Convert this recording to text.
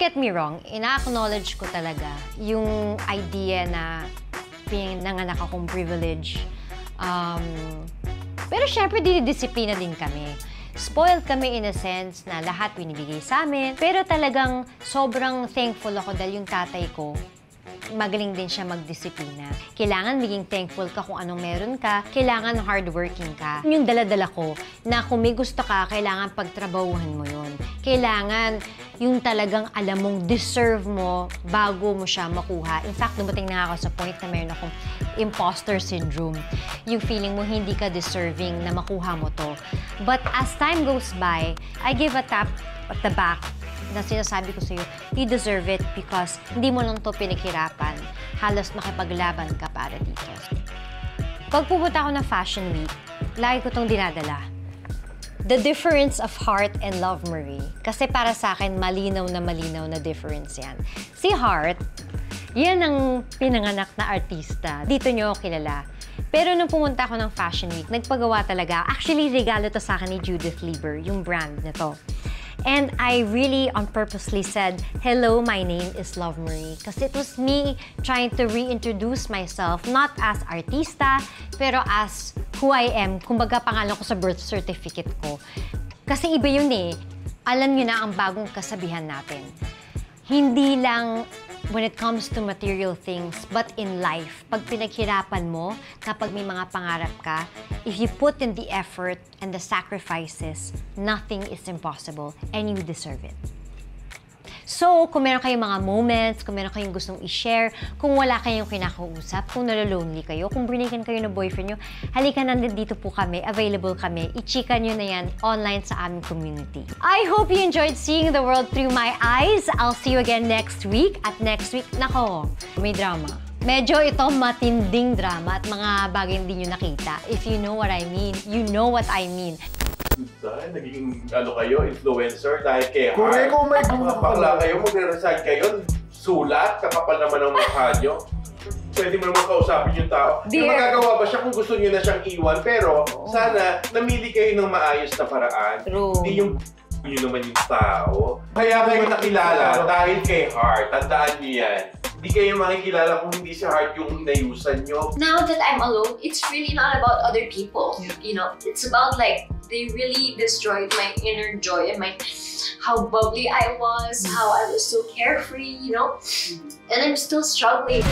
get me wrong, ina-acknowledge ko talaga yung idea na pinanganak akong privilege. Pero syempre, dinidisiplina din kami. Spoiled kami in a sense na lahat binibigay sa amin. Pero talagang sobrang thankful ako dahil yung tatay ko, magaling din siya magdisiplina. Kailangan maging thankful ka kung anong meron ka. Kailangan hardworking ka. Yung dala-dala ko na kung may gusto ka, kailangan pagtrabahuhan mo yun. Kailangan yung talagang alam mong deserve mo bago mo siya makuha. In fact, dumating na ako sa point na meron akong imposter syndrome. Yung feeling mo hindi ka deserving na makuha mo to. But as time goes by, I give a tap at the back na sinasabi ko sa'yo, you deserve it because hindi mo lang to pinaghirapan. Halos makipaglaban ka para dito. Pag pupunta ako ng Fashion Week, lagi ko tong dinadala. The difference of Heart and Love Marie. Kasi para sa akin, malinaw na difference yan. Si Heart, yan ang pinanganak na artista. Dito nyo ako kilala. Pero nung pumunta ako ng Fashion Week, nagpagawa talaga. Actually, regalo to sa akin ni Judith Lieber, yung brand na to. And I really on purposely said, hello, my name is Love Marie. Kasi it was me trying to reintroduce myself, not as artista, pero as who I am. Kumbaga, pangalan ko sa birth certificate ko. Kasi iba yun eh. Alam nyo na ang bagong kasabihan natin. Hindi lang when it comes to material things, but in life. Pag pinaghirapan mo, kapag may mga pangarap ka, if you put in the effort and the sacrifices, nothing is impossible and you deserve it. So, kung meron kayong mga moments, kung meron kayong gustong i-share, kung wala kayong kinakausap, kung nalolonely kayo, kung brinikan kayo ng boyfriend nyo, halika nandito po kami, available kami, i-chika nyo na yan online sa aming community. I hope you enjoyed seeing the world through my eyes. I'll see you again next week. At next week, nako, may drama. Medyo ito matinding drama at mga bagay hindi nyo nakita. If you know what I mean, you know what I mean. Naging kayo, influencer dahil kay Heart. Correct, oh my God. Mga bakla kayo, magre-resign kayo, sulat, kakapal naman ang mukha nyo. Pwede mo naman kausapin yung tao. Magagawa ba siya kung gusto niyo na siyang iwan? Pero sana namili kayo ng maayos na paraan. True. Hindi yung yun naman yung tao. Kaya kayo nakilala dahil kay Heart. Tandaan niyo yan. Hindi kayo makikilala kung hindi si Heart yung nayusan nyo. Now that I'm alone, it's really not about other people. You know, it's about like, they really destroyed my inner joy and how bubbly I was, how I was so carefree, you know? And I'm still struggling.